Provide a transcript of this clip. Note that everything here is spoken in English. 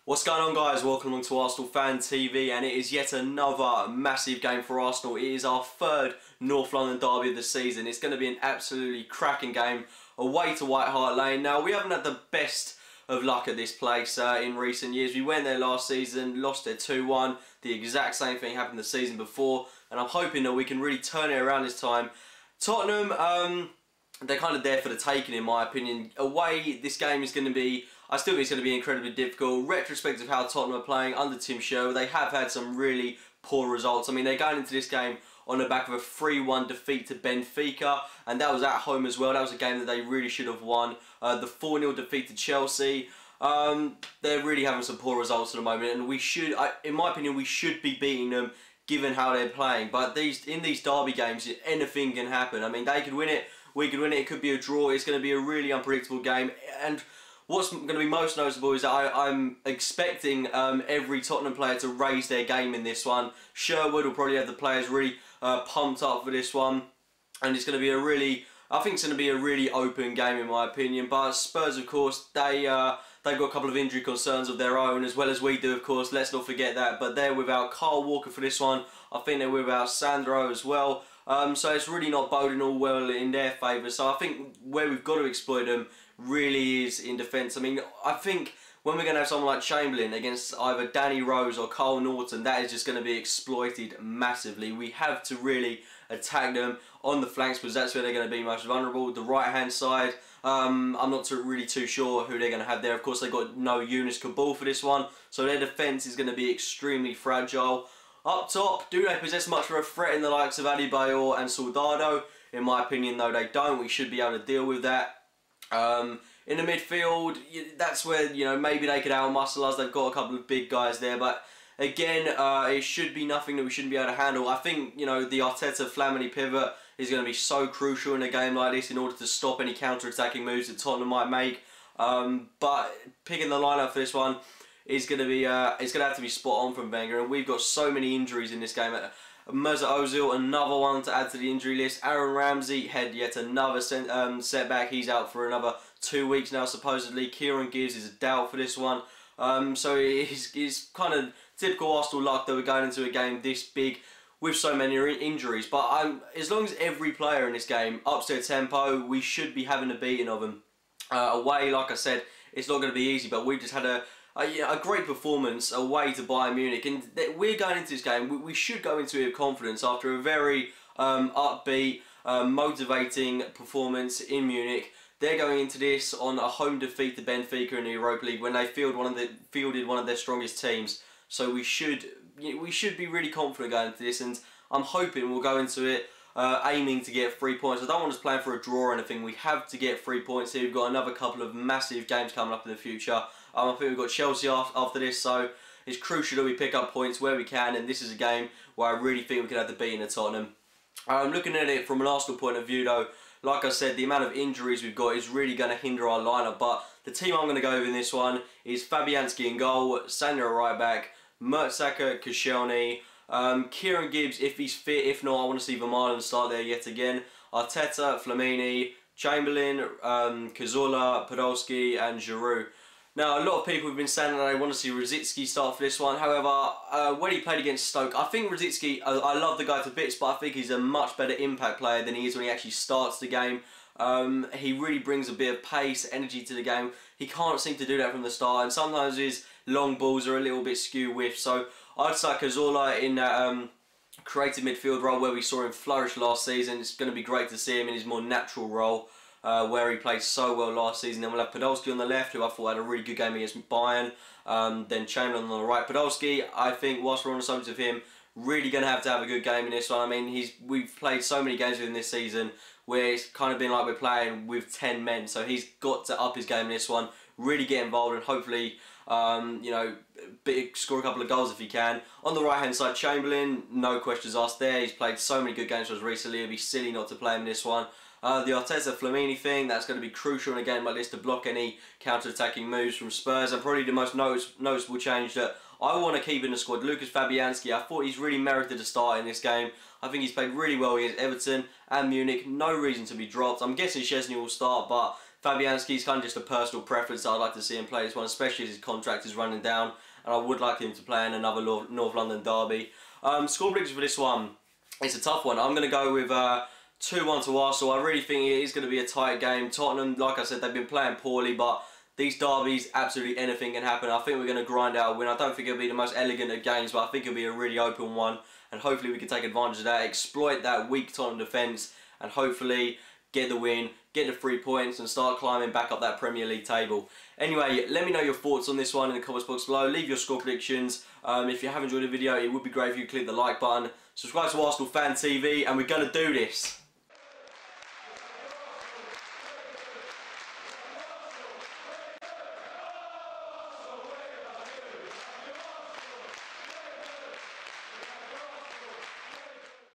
What's going on, guys? Welcome along to Arsenal Fan TV, and it is yet another massive game for Arsenal. It is our third North London derby of the season. It's going to be an absolutely cracking game away to White Hart Lane. Now, we haven't had the best of luck at this place in recent years. We went there last season, lost it 2-1. The exact same thing happened the season before, and I'm hoping that we can really turn it around this time. Tottenham, they're kind of there for the taking, in my opinion. Away, this game is going to be, I still think it's going to be incredibly difficult. Retrospect of how Tottenham are playing under Tim Sherwood, they have had some really poor results. I mean, they're going into this game on the back of a 3-1 defeat to Benfica, and that was at home as well. That was a game that they really should have won. The 4-0 defeat to Chelsea. They're really having some poor results at the moment, and we should, in my opinion, we should be beating them given how they're playing. But in these derby games, anything can happen. I mean, they could win it, we could win it, it could be a draw. It's going to be a really unpredictable game, and what's going to be most noticeable is that I'm expecting every Tottenham player to raise their game in this one. Sherwood will probably have the players really pumped up for this one, and it's going to be a really, I think it's going to be a really open game in my opinion. But Spurs, of course, they've got a couple of injury concerns of their own, as well as we do, of course. Let's not forget that. But they're without Kyle Walker for this one. I think they're without Sandro as well. So it's really not boding all well in their favour. So I think where we've got to exploit them really is in defence. I mean, I think when we're going to have someone like Chamberlain against either Danny Rose or Cole Norton, that is just going to be exploited massively. We have to really attack them on the flanks, because that's where they're going to be most vulnerable. The right hand side, I'm not really too sure who they're going to have there. Of course, they've got no Yunus Kabul for this one, so their defence is going to be extremely fragile. Up top, do they possess much of a threat in the likes of Adebayor and Soldado? In my opinion, though, they don't. We should be able to deal with that. In the midfield, that's where, you know, maybe they could outmuscle us. They've got a couple of big guys there, but again, it should be nothing that we shouldn't be able to handle. I think, you know, the Arteta-Flamini pivot is going to be so crucial in a game like this in order to stop any counter-attacking moves that Tottenham might make. But picking the lineup for this one is going to be, it's going to have to be spot on from Wenger, and we've got so many injuries in this game. Mesut Ozil, another one to add to the injury list. Aaron Ramsey had yet another setback. He's out for another 2 weeks now, supposedly. Kieran Gibbs is a doubt for this one. So it's kind of typical Arsenal luck that we're going into a game this big with so many injuries. But as long as every player in this game ups their tempo, we should be having a beating of them. Away, like I said, it's not going to be easy, but we've just had a great performance away to Bayern Munich, and we're going into this game, we should go into it with confidence after a very upbeat, motivating performance in Munich. They're going into this on a home defeat to Benfica in the Europa League when they fielded one of their strongest teams. So we should be really confident going into this, and I'm hoping we'll go into it aiming to get 3 points. I don't want us playing for a draw or anything. We have to get 3 points here. We've got another couple of massive games coming up in the future. I think we've got Chelsea after this, so it's crucial that we pick up points where we can, and this is a game where I really think we could have the beating of Tottenham. Looking at it from an Arsenal point of view, though, like I said, the amount of injuries we've got is really going to hinder our lineup, but the team I'm going to go with in this one is Fabianski in goal, Sanya right back, Mertesacker, Koscielny, Kieran Gibbs if he's fit. If not, I want to see Vermaelen start there yet again. Arteta, Flamini, Chamberlain, Cazorla, Podolski and Giroud. Now, a lot of people have been saying that they want to see Rosicky start for this one. However, when he played against Stoke, I think Rosicky, I love the guy to bits, but I think he's a much better impact player than he is when he actually starts the game. He really brings a bit of pace, energy to the game. He can't seem to do that from the start, and sometimes his long balls are a little bit skew-whiffed. So I'd say Cazorla in that creative midfield role where we saw him flourish last season. It's going to be great to see him in his more natural role, where he played so well last season. Then we'll have Podolski on the left, who I thought had a really good game against Bayern. Then Chamberlain on the right. Podolski, I think, whilst we're on the subject of him, really going to have a good game in this one. I mean, we've played so many games with him this season where it's kind of been like we're playing with 10 men. So he's got to up his game in this one, really get involved, and hopefully, you know, score a couple of goals if he can. On the right hand side, Chamberlain, no questions asked there. He's played so many good games for us recently. It'd be silly not to play him in this one. The Arteta-Flamini thing, that's going to be crucial in a game like this to block any counter-attacking moves from Spurs. And probably the most noticeable change that I want to keep in the squad, Lucas Fabianski. I thought he's really merited a start in this game. I think he's played really well against Everton and Munich. No reason to be dropped. I'm guessing Szczesny will start, but Fabianski's kind of just a personal preference that I'd like to see him play this one, especially as his contract is running down, and I would like him to play in another North London derby. Score predictions for this one, it's a tough one. I'm going to go with 2-1 to Arsenal. I really think it is going to be a tight game. Tottenham, like I said, they've been playing poorly, but these derbies, absolutely anything can happen. I think we're going to grind out a win. I don't think it'll be the most elegant of games, but I think it'll be a really open one, and hopefully we can take advantage of that, exploit that weak Tottenham defence, and hopefully get the win, get the 3 points, and start climbing back up that Premier League table. Anyway, let me know your thoughts on this one in the comments box below. Leave your score predictions. If you have enjoyed the video, it would be great if you click the like button. Subscribe to Arsenal Fan TV, and we're going to do this.